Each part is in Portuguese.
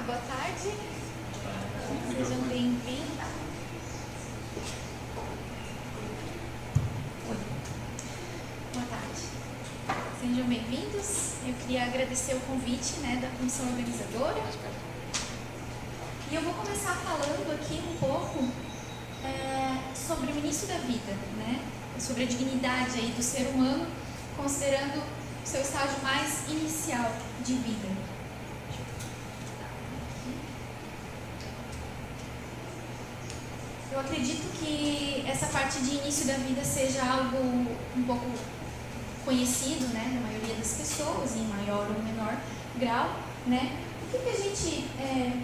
boa tarde. Sejam bem-vindos. Boa tarde. Sejam bem-vindos. Eu queria agradecer o convite, da comissão organizadora. E eu vou começar falando aqui um pouco sobre o início da vida, sobre a dignidade aí do ser humano, considerando o seu estágio mais inicial de vida. Eu acredito que essa parte de início da vida seja algo um pouco conhecido, na maioria das pessoas, em maior ou menor grau, O que a gente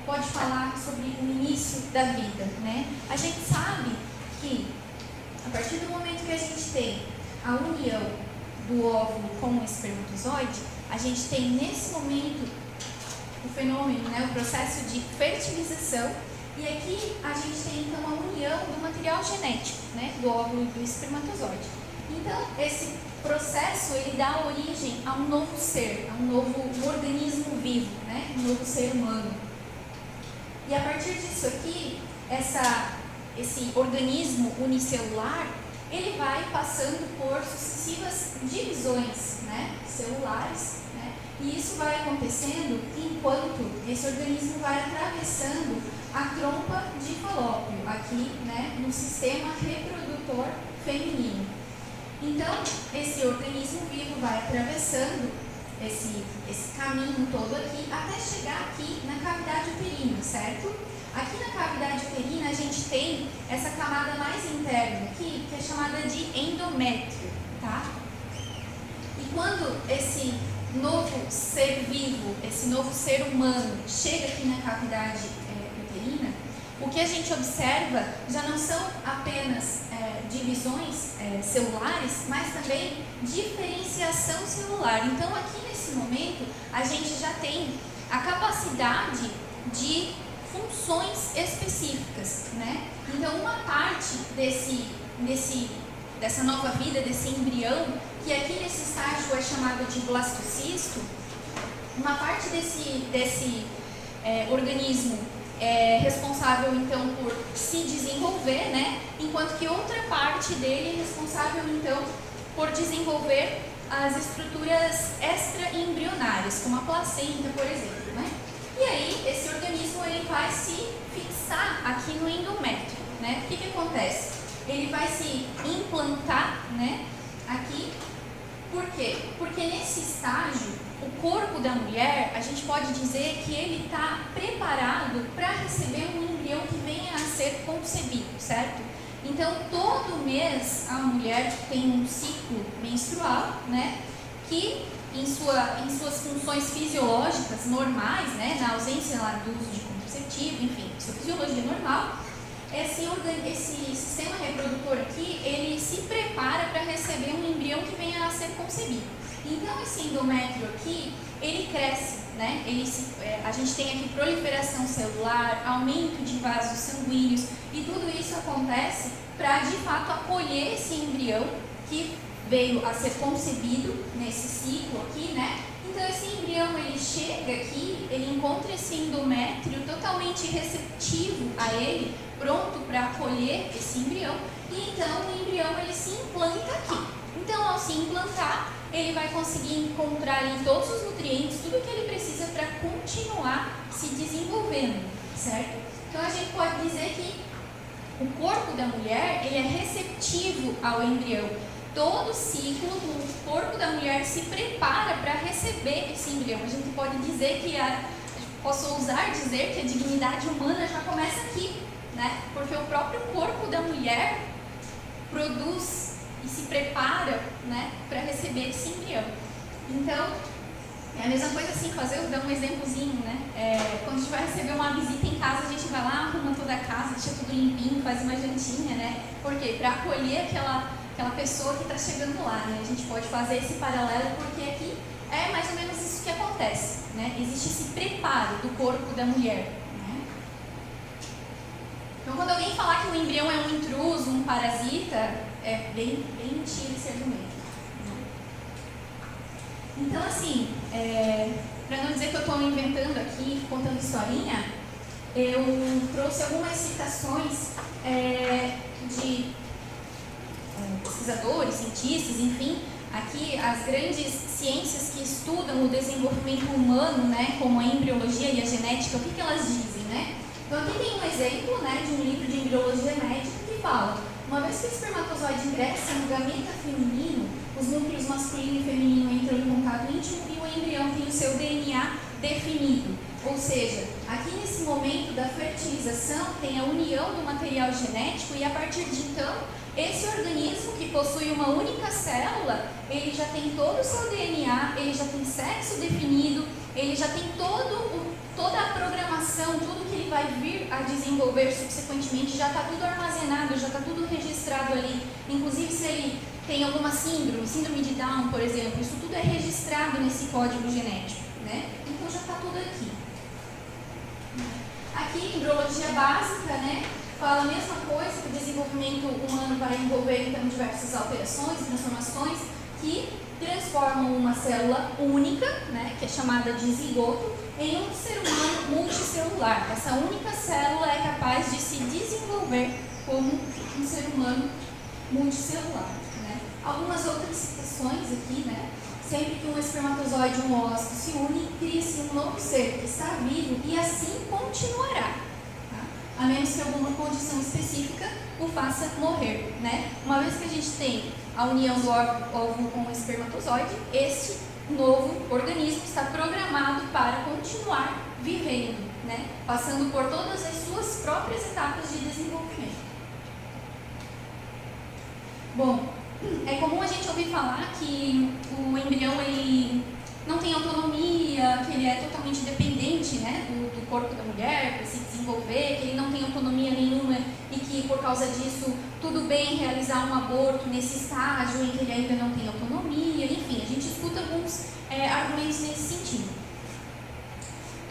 pode falar sobre o início da vida, A gente sabe que, a partir do momento que a gente tem a união do óvulo com o espermatozoide, a gente tem, nesse momento, o fenômeno, o processo de fertilização. E aqui a gente tem, então, a união do material genético, do óvulo e do espermatozoide. Então, esse processo, ele dá origem a um novo ser, a um novo organismo vivo, um novo ser humano. E a partir disso aqui, esse organismo unicelular, ele vai passando por sucessivas divisões, celulares, e isso vai acontecendo enquanto esse organismo vai atravessando a trompa de Falópio, aqui, no sistema reprodutor feminino. Então, esse organismo vivo vai atravessando esse caminho todo aqui, até chegar aqui na cavidade uterina, certo? Aqui na cavidade uterina, a gente tem essa camada mais interna aqui, que é chamada de endométrio, tá? E quando esse novo ser vivo, esse novo ser humano, chega aqui na cavidade uterina, o que a gente observa já não são apenas divisões celulares, mas também diferenciação celular. Então, aqui nesse momento, a gente já tem a capacidade de funções específicas, Então, uma parte dessa nova vida, desse embrião, que aqui nesse estágio é chamado de blastocisto, uma parte desse organismo é responsável, então, por se desenvolver, enquanto que outra parte dele é responsável, então, por desenvolver as estruturas extra-embrionárias, como a placenta, por exemplo, E aí, esse organismo, ele vai se fixar aqui no endométrio, O que acontece? Ele vai se implantar, aqui. Por quê? Porque nesse estágio, o corpo da mulher, a gente pode dizer que ele está preparado para receber um embrião que venha a ser concebido, certo? Então, todo mês a mulher tem um ciclo menstrual, que em suas funções fisiológicas normais, na ausência lá do uso de contraceptivo, enfim, sua fisiologia normal, esse sistema reprodutor aqui, ele se prepara para receber um embrião que venha a ser concebido. Então, esse endométrio aqui, ele cresce, a gente tem aqui proliferação celular, aumento de vasos sanguíneos, e tudo isso acontece para, de fato, acolher esse embrião que veio a ser concebido nesse ciclo aqui, Então, esse embrião, ele chega aqui, ele encontra esse endométrio totalmente receptivo a ele, pronto para acolher esse embrião, e então o embrião, ele se implanta aqui. Então, ao se implantar, ele vai conseguir encontrar ali todos os nutrientes, tudo que ele precisa para continuar se desenvolvendo, certo? Então, a gente pode dizer que o corpo da mulher, ele é receptivo ao embrião. Todo ciclo, o corpo da mulher se prepara para receber esse embrião. A gente pode dizer que, posso ousar dizer que a dignidade humana já começa aqui, Porque o próprio corpo da mulher produz e se prepara, para receber esse embrião. Então, é a mesma coisa assim, dar um exemplozinho, quando a gente vai receber uma visita em casa, a gente vai lá, arruma toda a casa, deixa tudo limpinho, faz uma jantinha, Por quê? Para acolher aquela pessoa que está chegando lá, A gente pode fazer esse paralelo porque aqui é mais ou menos isso que acontece, Existe esse preparo do corpo da mulher, Então, quando alguém falar que o embrião é um intruso, um parasita, é bem mentira esse argumento. Então, assim, para não dizer que eu estou inventando aqui, contando história, historinha, eu trouxe algumas citações de pesquisadores, cientistas, enfim, aqui as grandes ciências que estudam o desenvolvimento humano, né, como a embriologia e a genética, o que elas dizem, né? Então aqui tem um exemplo, né, de um livro de embriologia médica que fala: uma vez que o espermatozoide ingressa no gameta feminino, os núcleos masculino e feminino entram em contato íntimo e o embrião tem o seu DNA definido. Ou seja, aqui nesse momento da fertilização tem a união do material genético e a partir de então, esse organismo que possui uma única célula, ele já tem todo o seu DNA, ele já tem sexo definido, ele já tem toda a programação, tudo que ele vai vir a desenvolver subsequentemente, já está tudo armazenado, já está tudo registrado ali. Inclusive se ele tem alguma síndrome de Down, por exemplo, isso tudo é registrado nesse código genético, né? Então já está tudo aqui. Aqui, embriologia básica, né? Fala a mesma coisa, que o desenvolvimento humano vai envolver então diversas alterações, transformações que transformam uma célula única, né, que é chamada de zigoto, em um ser humano multicelular. Essa única célula é capaz de se desenvolver como um ser humano multicelular, né? Algumas outras citações aqui, né? Sempre que um espermatozoide e um óvulo se unem, cria-se um novo ser que está vivo e assim continuará, tá? A menos que alguma condição específica o faça morrer, né? Uma vez que a gente tem a união do óvulo com o espermatozoide, este novo organismo está programado para continuar vivendo, né? Passando por todas as suas próprias etapas de desenvolvimento. Bom, é comum a gente ouvir falar que o embrião ele não tem autonomia, que ele é totalmente dependente, né, do corpo da mulher para se desenvolver, que ele não tem autonomia nenhuma e que por causa disso tudo bem realizar um aborto nesse estágio em que ele ainda não tem autonomia, enfim, a gente escuta alguns argumentos nesse sentido.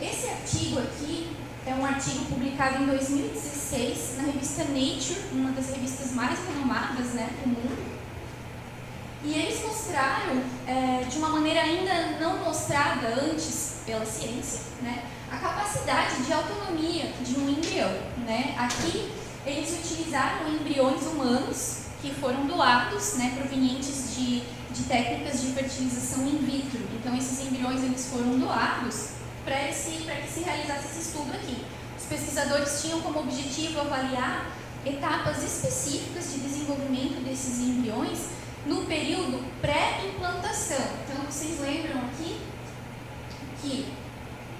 Esse artigo aqui é um artigo publicado em 2016 na revista Nature, uma das revistas mais renomadas, né, do mundo. E eles mostraram, de uma maneira ainda não mostrada antes pela ciência, né, a capacidade de autonomia de um embrião, né. Aqui eles utilizaram embriões humanos que foram doados, né, provenientes de técnicas de fertilização in vitro. Então esses embriões eles foram doados para que se realizasse esse estudo aqui. Os pesquisadores tinham como objetivo avaliar etapas específicas de desenvolvimento desses embriões no período pré-implantação. Então, vocês lembram aqui que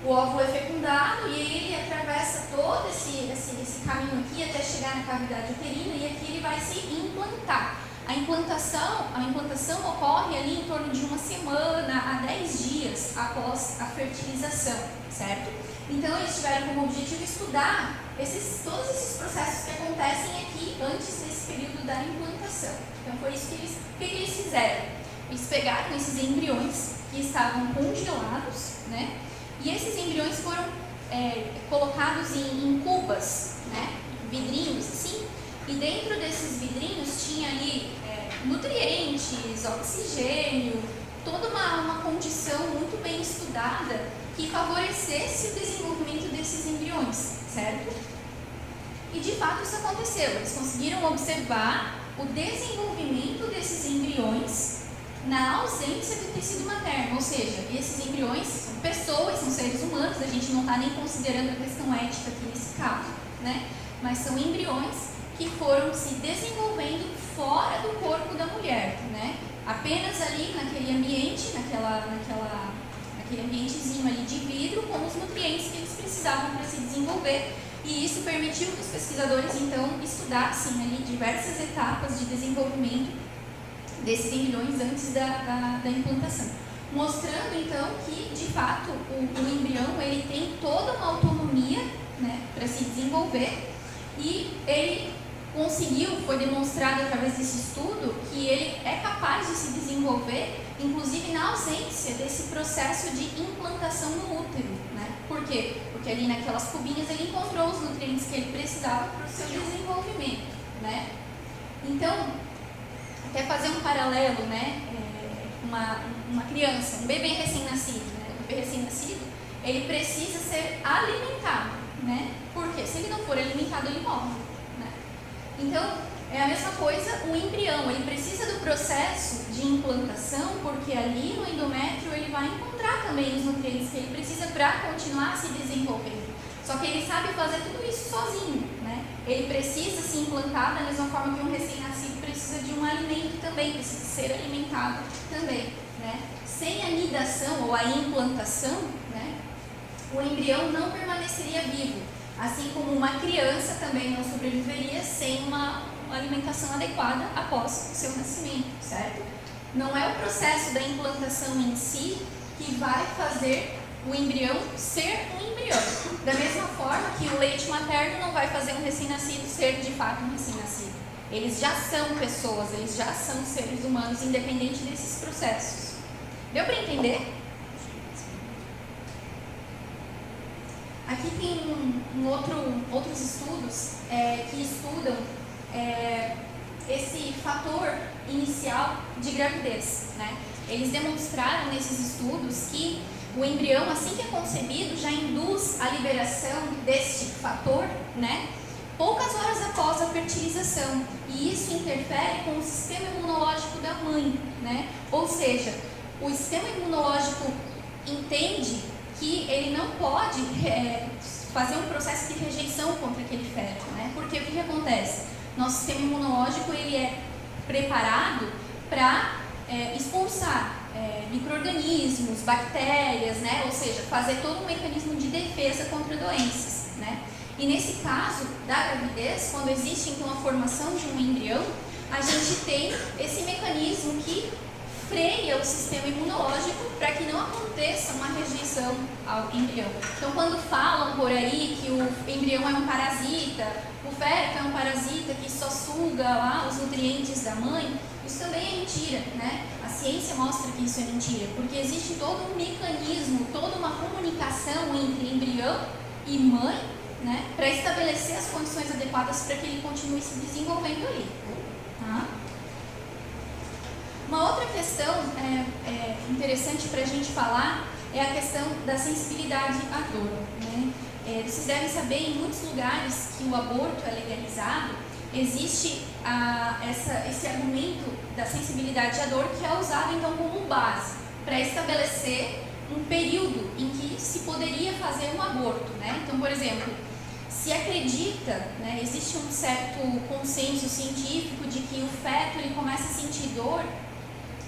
o óvulo é fecundado e ele atravessa todo esse caminho aqui até chegar na cavidade uterina e aqui ele vai se implantar. A implantação ocorre ali em torno de 1 semana a 10 dias após a fertilização, certo? Então, eles tiveram como objetivo estudar todos esses processos que acontecem aqui antes desse período da implantação. Então, foi isso que eles fizeram. Eles pegaram esses embriões que estavam congelados, né? E esses embriões foram colocados em cubas, né? Vidrinhos, assim. E dentro desses vidrinhos tinha ali nutrientes, oxigênio, toda uma condição muito bem estudada que favorecesse o desenvolvimento desses embriões, certo? E de fato isso aconteceu. Eles conseguiram observar o desenvolvimento desses embriões na ausência do tecido materno, ou seja, esses embriões são pessoas, são seres humanos, a gente não está nem considerando a questão ética aqui nesse caso, né? Mas são embriões que foram se desenvolvendo fora do corpo da mulher, né? Apenas ali naquele ambiente, naquele ambientezinho ali de vidro com os nutrientes que eles precisavam para se desenvolver. E isso permitiu que os pesquisadores então estudassem ali diversas etapas de desenvolvimento desses embriões antes da implantação, mostrando então que de fato o embrião ele tem toda uma autonomia, né, para se desenvolver e ele foi demonstrado através desse estudo que ele é capaz de se desenvolver, inclusive na ausência desse processo de implantação no útero, né? Por quê? Porque ali naquelas cubinhas ele encontrou os nutrientes que ele precisava para o seu desenvolvimento, né? Então, até fazer um paralelo, né? Uma criança, um bebê recém-nascido, né? Um bebê recém-nascido, ele precisa ser alimentado. for alimentado, ele morre, né? Então, é a mesma coisa o embrião, ele precisa do processo de implantação, porque ali no endométrio ele vai encontrar também os nutrientes que ele precisa para continuar se desenvolvendo. Só que ele sabe fazer tudo isso sozinho, né? Ele precisa se implantar da mesma forma que um recém-nascido precisa de um alimento também, precisa ser alimentado também, né? Sem a nidação ou a implantação, né, o embrião não permaneceria vivo, assim como uma criança também não sobreviveria sem uma alimentação adequada após o seu nascimento, certo? Não é o processo da implantação em si que vai fazer o embrião ser um embrião. Da mesma forma que o leite materno não vai fazer um recém-nascido ser de fato um recém-nascido. Eles já são pessoas, eles já são seres humanos, independente desses processos. Deu para entender? Aqui tem outros estudos que estudam esse fator inicial de gravidez, né? Eles demonstraram nesses estudos que o embrião, assim que é concebido, já induz a liberação deste fator, né, poucas horas após a fertilização, e isso interfere com o sistema imunológico da mãe, né? Ou seja, o sistema imunológico entende que ele não pode fazer um processo de rejeição contra aquele feto, né? Porque o que acontece? Nosso sistema imunológico ele é preparado para expulsar micro-organismos, bactérias, né? Ou seja, fazer todo um mecanismo de defesa contra doenças, né? E nesse caso da gravidez, quando existe então a formação de um embrião, a gente tem esse mecanismo que freia o sistema imunológico para que não aconteça uma rejeição ao embrião. Então, quando falam por aí que o embrião é um parasita, o feto é um parasita que só suga lá os nutrientes da mãe, isso também é mentira, né? A ciência mostra que isso é mentira, porque existe todo um mecanismo, toda uma comunicação entre embrião e mãe, né, para estabelecer as condições adequadas para que ele continue se desenvolvendo ali. Tá? Uma outra questão interessante para a gente falar é a questão da sensibilidade à dor, né? Vocês devem saber, em muitos lugares que o aborto é legalizado, existe esse argumento da sensibilidade à dor que é usado então como base para estabelecer um período em que se poderia fazer um aborto, né? Então, por exemplo, se acredita, né, existe um certo consenso científico de que o feto ele começa a sentir dor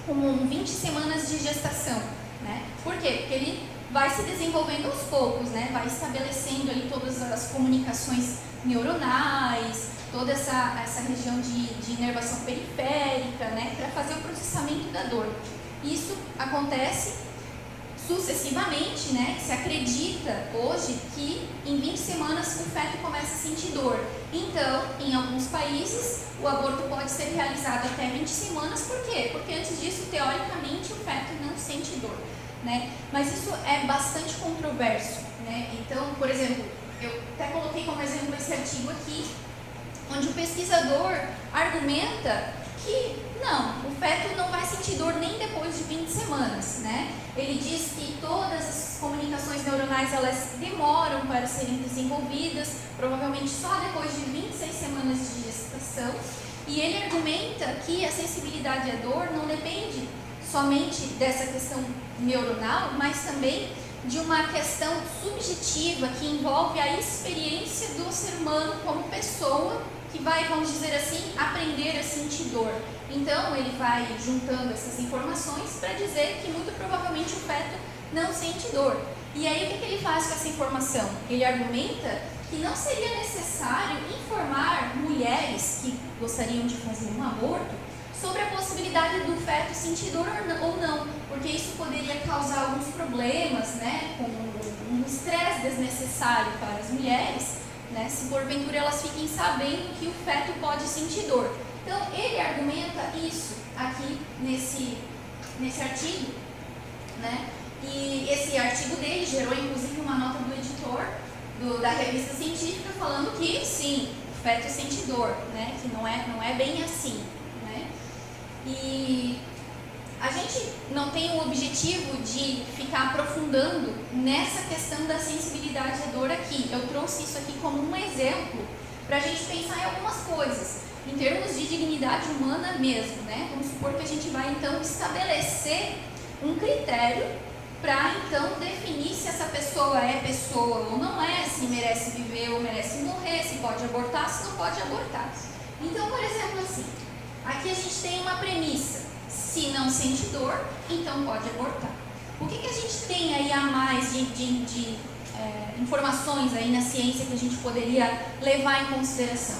com 20 semanas de gestação, né? Por quê? Porque ele vai se desenvolvendo aos poucos, né? Vai estabelecendo ali todas as comunicações neuronais, toda essa região de inervação periférica, né? Para fazer o processamento da dor. Isso acontece sucessivamente, né? Se acredita hoje que em 20 semanas o feto começa a sentir dor. Então, em alguns países, o aborto pode ser realizado até 20 semanas. Por quê? Porque antes disso, teoricamente, o feto não sente dor, né? Mas isso é bastante controverso, né? Então, por exemplo, eu até coloquei como exemplo esse artigo aqui, onde o pesquisador argumenta que não, o feto não vai sentir dor nem depois de 20 semanas, né? Ele diz que todas as comunicações neuronais elas demoram para serem desenvolvidas, provavelmente só depois de 26 semanas de gestação, e ele argumenta que a sensibilidade à dor não depende somente dessa questão neuronal, mas também de uma questão subjetiva que envolve a experiência do ser humano como pessoa que vai, vamos dizer assim, aprender a sentir dor. Então, ele vai juntando essas informações para dizer que muito provavelmente o feto não sente dor. E aí, o que ele faz com essa informação? Ele argumenta que não seria necessário informar mulheres que gostariam de fazer um aborto sobre a possibilidade do feto sentir dor ou não, porque isso poderia causar alguns problemas, né, como um estresse desnecessário para as mulheres, né, se porventura elas fiquem sabendo que o feto pode sentir dor. Então, ele argumenta isso aqui nesse artigo, né, e esse artigo dele gerou inclusive uma nota do editor da revista científica falando que sim, o feto sente dor, né, que não é bem assim, né. E a gente não tem o objetivo de ficar aprofundando nessa questão da sensibilidade à dor aqui. Eu trouxe isso aqui aqui como um exemplo para a gente pensar em algumas coisas, em termos de dignidade humana mesmo, né? Vamos supor que a gente vai então estabelecer um critério para então definir se essa pessoa é pessoa ou não é, se merece viver ou merece morrer, se pode abortar, se não pode abortar. Então, por exemplo, assim, aqui a gente tem uma premissa: se não sente dor, então pode abortar. O que a gente tem aí a mais de informações aí na ciência que a gente poderia levar em consideração?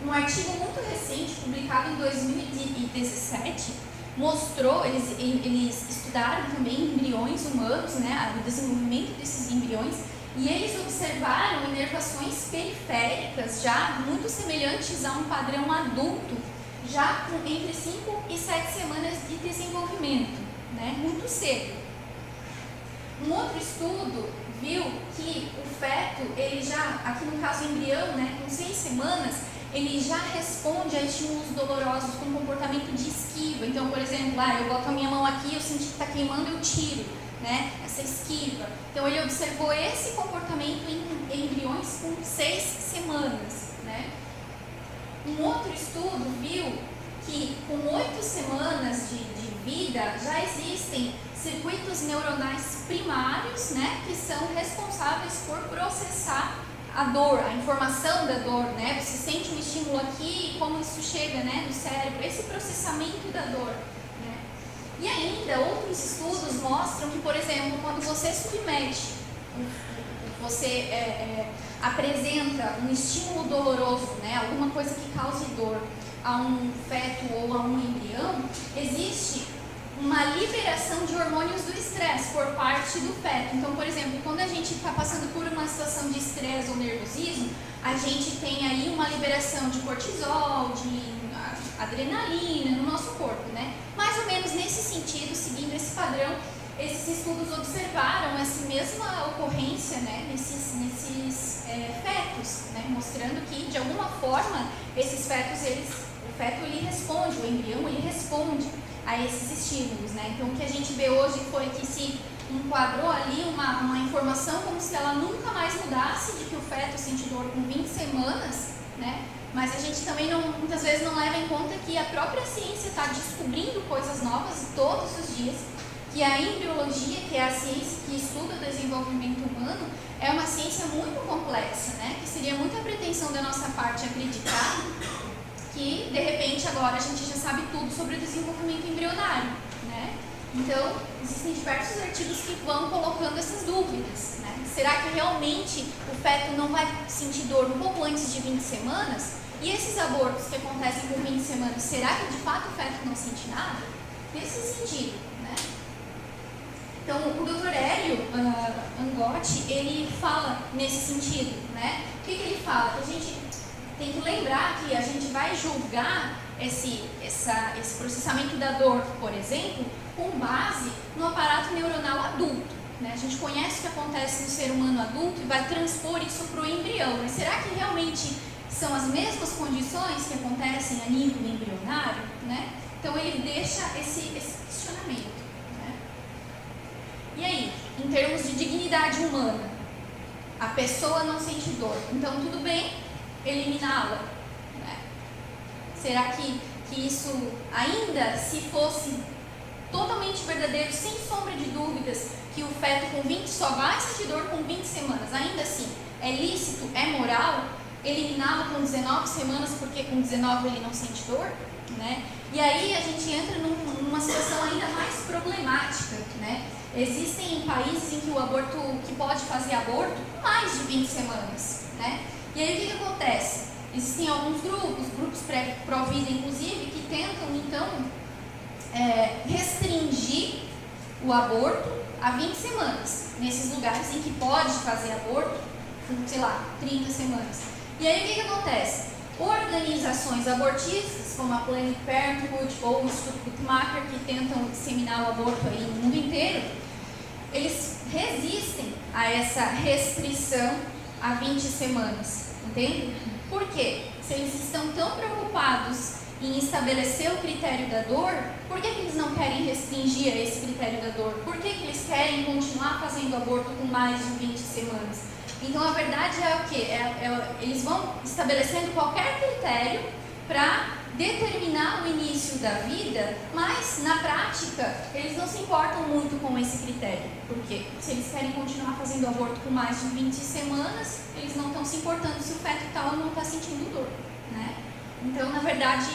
Um artigo muito recente, publicado em 2017, mostrou, eles estudaram também embriões humanos, né, o desenvolvimento desses embriões, e eles observaram inervações periféricas já muito semelhantes a um padrão adulto, já com entre 5 e 7 semanas de desenvolvimento, né, muito cedo. Um outro estudo viu que o feto, ele já, aqui no caso o embrião, né, com 6 semanas, ele já responde a estímulos dolorosos com comportamento de esquiva. Então, por exemplo, eu boto a minha mão aqui, eu senti que está queimando, eu tiro, né? Essa esquiva. Então, ele observou esse comportamento em embriões com 6 semanas, né? Um outro estudo viu que com 8 semanas de vida já existem circuitos neuronais primários, né? Que são responsáveis por processar a dor, a informação da dor, né? Você sente um estímulo aqui e como isso chega, né, no cérebro, esse processamento da dor, né? E ainda outros estudos mostram que, por exemplo, quando você submete, você apresenta um estímulo doloroso, né, alguma coisa que cause dor a um feto ou a um embrião, existe uma liberação de hormônios do estresse por parte do feto. Então, por exemplo, quando a gente está passando por uma situação de estresse ou nervosismo, a gente tem aí uma liberação de cortisol, de adrenalina no nosso corpo, né? Mais ou menos nesse sentido, seguindo esse padrão, esses estudos observaram essa mesma ocorrência, né, nesses fetos, né, mostrando que, de alguma forma, esses fetos, o feto ele responde, o embrião ele responde a esses estímulos, né? Então, o que a gente vê hoje foi que se enquadrou ali uma informação como se ela nunca mais mudasse, de que o feto sente dor com 20 semanas, né? Mas a gente também muitas vezes não leva em conta que a própria ciência está descobrindo coisas novas todos os dias, que a embriologia, que é a ciência que estuda o desenvolvimento humano, é uma ciência muito complexa, né? Que seria muita pretensão da nossa parte acreditar que, de repente, agora a gente já sabe tudo sobre o desenvolvimento embrionário, né? Então, existem diversos artigos que vão colocando essas dúvidas, né? Será que realmente o feto não vai sentir dor um pouco antes de 20 semanas? E esses abortos que acontecem com 20 semanas, será que de fato o feto não sente nada? Nesse sentido, né? Então, o Dr. Hélio Angotti, ele fala nesse sentido, né? O que ele fala? Que a gente tem que lembrar que a gente vai julgar esse processamento da dor, por exemplo, com base no aparato neuronal adulto, né? A gente conhece o que acontece no ser humano adulto e vai transpor isso para o embrião. Mas será que realmente são as mesmas condições que acontecem a nível embrionário, né? Então ele deixa esse questionamento, né? E aí, em termos de dignidade humana, a pessoa não sente dor, então tudo bem eliminá-la, né? Será que isso, ainda se fosse totalmente verdadeiro, sem sombra de dúvidas, que o feto com 20 só vai sentir dor com 20 semanas, ainda assim, é lícito, é moral eliminá-lo com 19 semanas, porque com 19 ele não sente dor, né? E aí a gente entra numa situação ainda mais problemática, né? Existem países em que o aborto, que pode fazer aborto com mais de 20 semanas, né? E aí o que acontece? Existem alguns grupos pró-vida inclusive, que tentam então restringir o aborto a 20 semanas, nesses lugares em que pode fazer aborto com, sei lá, 30 semanas. E aí o que acontece? Organizações abortistas, como a Planned Parenthood ou o Instituto Guttmacher, que tentam disseminar o aborto aí no mundo inteiro, eles resistem a essa restrição a 20 semanas, entende? Por quê? Se eles estão tão preocupados em estabelecer o critério da dor, por que eles não querem restringir esse critério da dor? Por que eles querem continuar fazendo aborto com mais de 20 semanas? Então, a verdade é o quê? Eles vão estabelecendo qualquer critério para determinar o início da vida, mas, na prática, eles não se importam muito com esse critério. Por quê? Se eles querem continuar fazendo aborto por mais de 20 semanas, eles não estão se importando se o feto tal não está sentindo dor, né? Então, na verdade,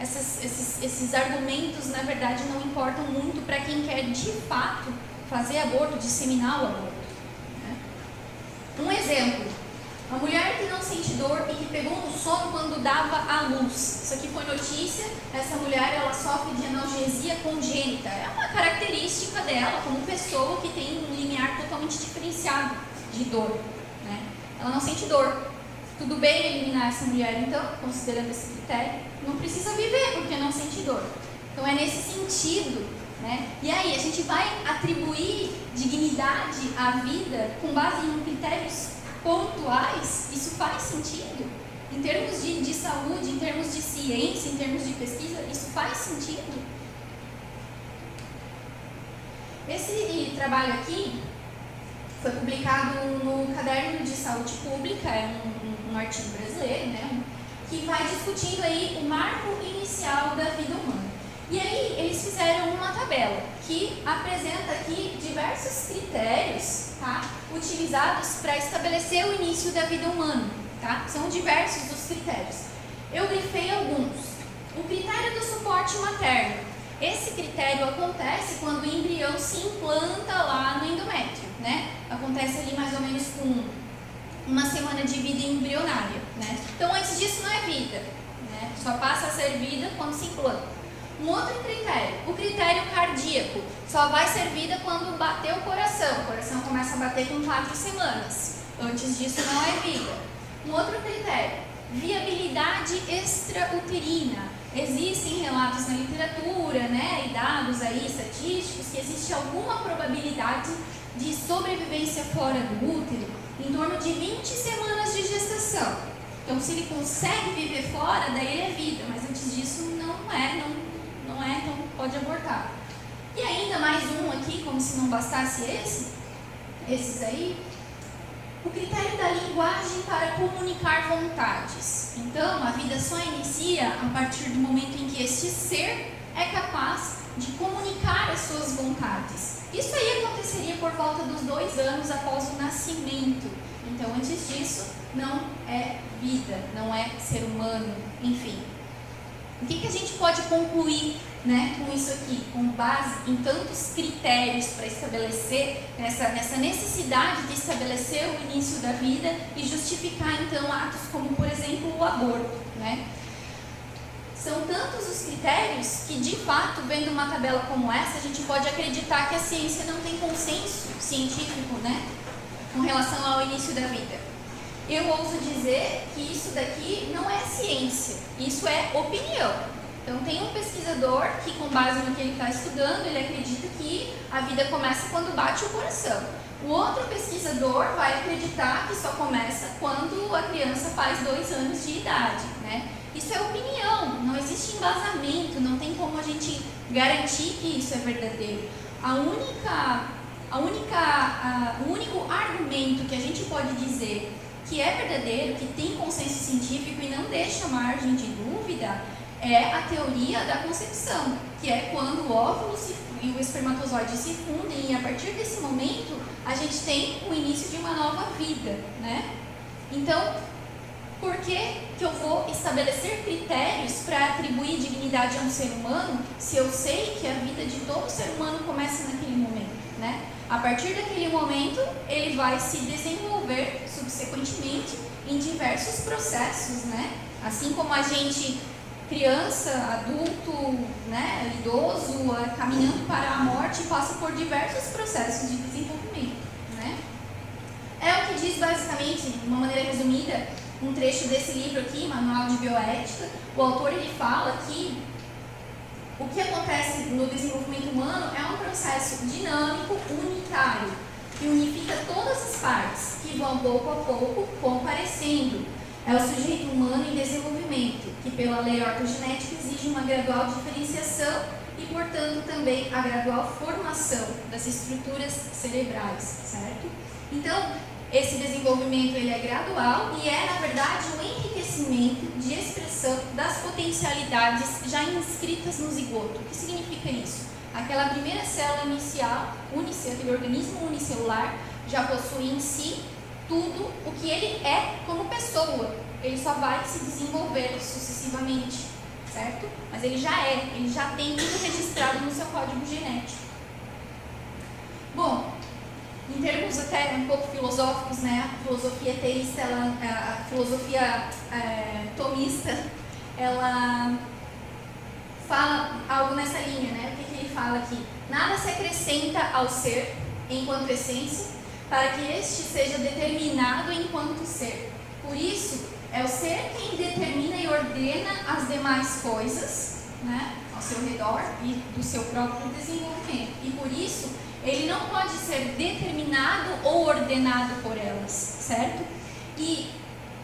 esses argumentos, na verdade, não importam muito para quem quer, de fato, fazer aborto, disseminar o aborto. Um exemplo, a mulher que não sente dor e que pegou no sono quando dava à luz. Isso aqui foi notícia, essa mulher ela sofre de analgesia congênita. É uma característica dela como pessoa que tem um limiar totalmente diferenciado de dor, né? Ela não sente dor. Tudo bem eliminar essa mulher então, considerando esse critério? Não precisa viver porque não sente dor. Então é nesse sentido, né? E aí, a gente vai atribuir dignidade à vida com base em critérios pontuais? Isso faz sentido? Em termos de saúde, em termos de ciência, em termos de pesquisa, isso faz sentido? Esse trabalho aqui foi publicado no Caderno de Saúde Pública, é um artigo brasileiro, né? Que vai discutindo aí o marco inicial da vida humana. E aí eles fizeram uma tabela que apresenta aqui diversos critérios, tá, utilizados para estabelecer o início da vida humana, tá? São diversos os critérios. Eu grifei alguns. O critério do suporte materno. Esse critério acontece quando o embrião se implanta lá no endométrio, né? Acontece ali mais ou menos com uma semana de vida embrionária, né? Então antes disso não é vida, né? Só passa a ser vida quando se implanta. Um outro critério, o critério cardíaco, só vai ser vida quando bater o coração começa a bater com 4 semanas, antes disso não é vida. Um outro critério, viabilidade extrauterina, existem relatos na literatura, né, e dados aí estatísticos que existe alguma probabilidade de sobrevivência fora do útero, em torno de 20 semanas de gestação. Então se ele consegue viver fora, daí ele é vida, mas antes disso não é, então pode abortar. E ainda mais um aqui, como se não bastasse esses aí, o critério da linguagem para comunicar vontades. Então, a vida só inicia a partir do momento em que este ser é capaz de comunicar as suas vontades. Isso aí aconteceria por volta dos 2 anos após o nascimento. Então, antes disso, não é vida, não é ser humano, enfim. O que a gente pode concluir, né, com isso aqui, com base em tantos critérios para estabelecer nessa necessidade de estabelecer o início da vida e justificar então atos como, por exemplo, o aborto, né? São tantos os critérios que, de fato, vendo uma tabela como essa, a gente pode acreditar que a ciência não tem consenso científico, né, com relação ao início da vida. Eu ouso dizer que isso daqui não é ciência, isso é opinião. Então tem um pesquisador que, com base no que ele está estudando, ele acredita que a vida começa quando bate o coração. O outro pesquisador vai acreditar que só começa quando a criança faz 2 anos de idade, né? Isso é opinião, não existe embasamento, não tem como a gente garantir que isso é verdadeiro. O único argumento que a gente pode dizer que é verdadeiro, que tem consenso científico e não deixa margem de dúvida, é a teoria da concepção, que é quando o óvulo e o espermatozoide se fundem e a partir desse momento a gente tem o início de uma nova vida, né? Então, por que eu vou estabelecer critérios para atribuir dignidade a um ser humano se eu sei que a vida de todo ser humano começa naquele momento, né? A partir daquele momento, ele vai se desenvolver subsequentemente em diversos processos, né? Assim como a gente, criança, adulto, né, idoso, caminhando para a morte, passa por diversos processos de desenvolvimento, né? É o que diz basicamente, de uma maneira resumida, um trecho desse livro aqui, Manual de Bioética. O autor ele fala que o que acontece no desenvolvimento humano é um processo dinâmico, unitário, que unifica todas as partes, que vão pouco a pouco comparecendo. É o sujeito humano em desenvolvimento, que pela lei ortogenética exige uma gradual diferenciação e, portanto, também a gradual formação das estruturas cerebrais, certo? Então, esse desenvolvimento ele é gradual e é, na verdade, um enriquecimento de expressão das potencialidades já inscritas no zigoto. O que significa isso? Aquela primeira célula inicial, aquele organismo unicelular, já possui em si tudo o que ele é como pessoa. Ele só vai se desenvolver sucessivamente, certo? Mas ele já tem tudo registrado no seu código genético. Bom, em termos até um pouco filosóficos, né, a filosofia teísta, a filosofia tomista, ela fala algo nessa linha, né? O que ele fala aqui? Nada se acrescenta ao ser enquanto essência, para que este seja determinado enquanto ser. Por isso, é o ser quem determina e ordena as demais coisas, né, ao seu redor e do seu próprio desenvolvimento. E por isso, ele não pode ser determinado ou ordenado por elas, certo? E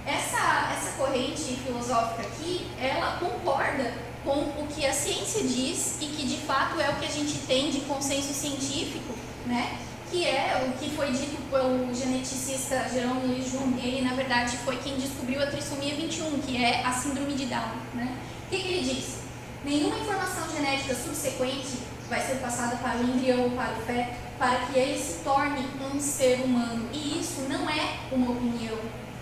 essa corrente filosófica aqui, ela concorda com o que a ciência diz e que de fato é o que a gente tem de consenso científico, né? Que é o que foi dito pelo geneticista Jerome Louis Jung. Ele, na verdade, foi quem descobriu a trissomia 21, que é a síndrome de Down, né? O que ele diz? Nenhuma informação genética subsequente vai ser passada para o embrião ou para o feto para que ele se torne um ser humano. E isso não é uma opinião.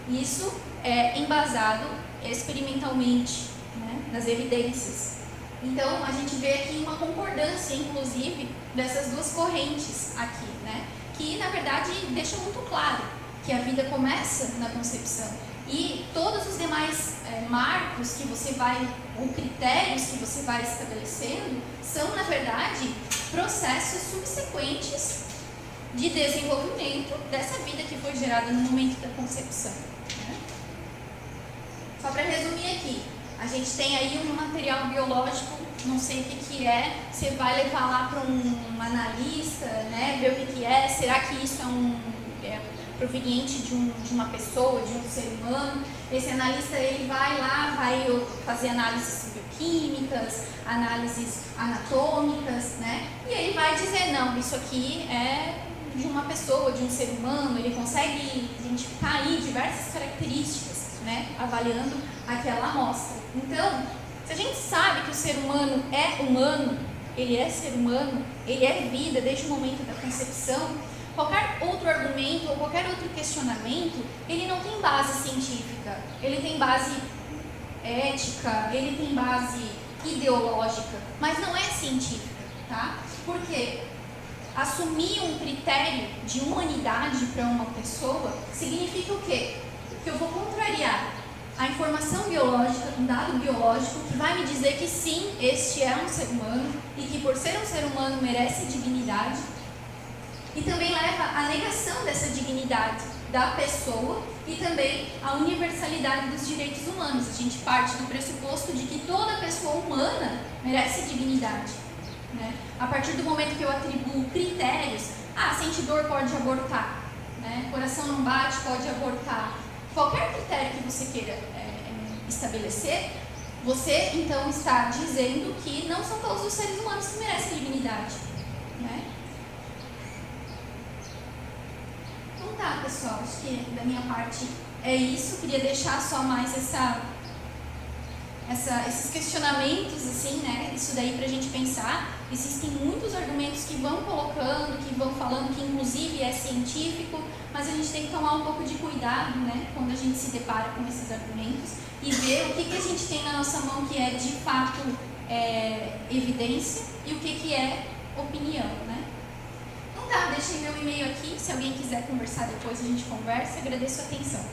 Isso é embasado experimentalmente, né, nas evidências. Então, a gente vê aqui uma concordância, inclusive, dessas duas correntes aqui, né? Que, na verdade, deixa muito claro que a vida começa na concepção. E todos os demais marcos que você vai, ou critérios que você vai estabelecendo, são, na verdade, processos subsequentes de desenvolvimento dessa vida que foi gerada no momento da concepção, né? Só para resumir aqui, a gente tem aí um material biológico, não sei o que é, você vai levar lá para um analista, né, ver o que é, será que isso é proveniente de uma pessoa, de um ser humano? Esse analista ele vai lá, vai fazer análises bioquímicas, análises anatômicas, né, e ele vai dizer, não, isso aqui é de uma pessoa, de um ser humano, ele consegue identificar aí diversas características, né, avaliando aquela amostra. Então, se a gente sabe que o ser humano é humano, ele é ser humano, ele é vida desde o momento da concepção, qualquer outro argumento ou qualquer outro questionamento, ele não tem base científica, ele tem base ética, ele tem base ideológica, mas não é científica, tá? Porque assumir um critério de humanidade para uma pessoa significa o quê? Que eu vou contrariar a informação biológica, um dado biológico que vai me dizer que sim, este é um ser humano e que por ser um ser humano merece dignidade, e também leva à negação dessa dignidade da pessoa e também à universalidade dos direitos humanos. A gente parte do pressuposto de que toda pessoa humana merece dignidade, né? A partir do momento que eu atribuo critérios, sente dor, pode abortar, né? Coração não bate, pode abortar. Qualquer critério que você queira estabelecer, você então está dizendo que não são todos os seres humanos que merecem dignidade, né? Então tá, pessoal, acho que da minha parte é isso. Queria deixar só mais esses questionamentos, assim, né? Isso daí pra gente pensar. Existem muitos argumentos que vão colocando, que vão falando que inclusive é científico, mas a gente tem que tomar um pouco de cuidado, né, quando a gente se depara com esses argumentos e ver o que a gente tem na nossa mão que é de fato evidência e o que é opinião, né? Então tá, deixei meu e-mail aqui, se alguém quiser conversar depois a gente conversa. Agradeço a atenção.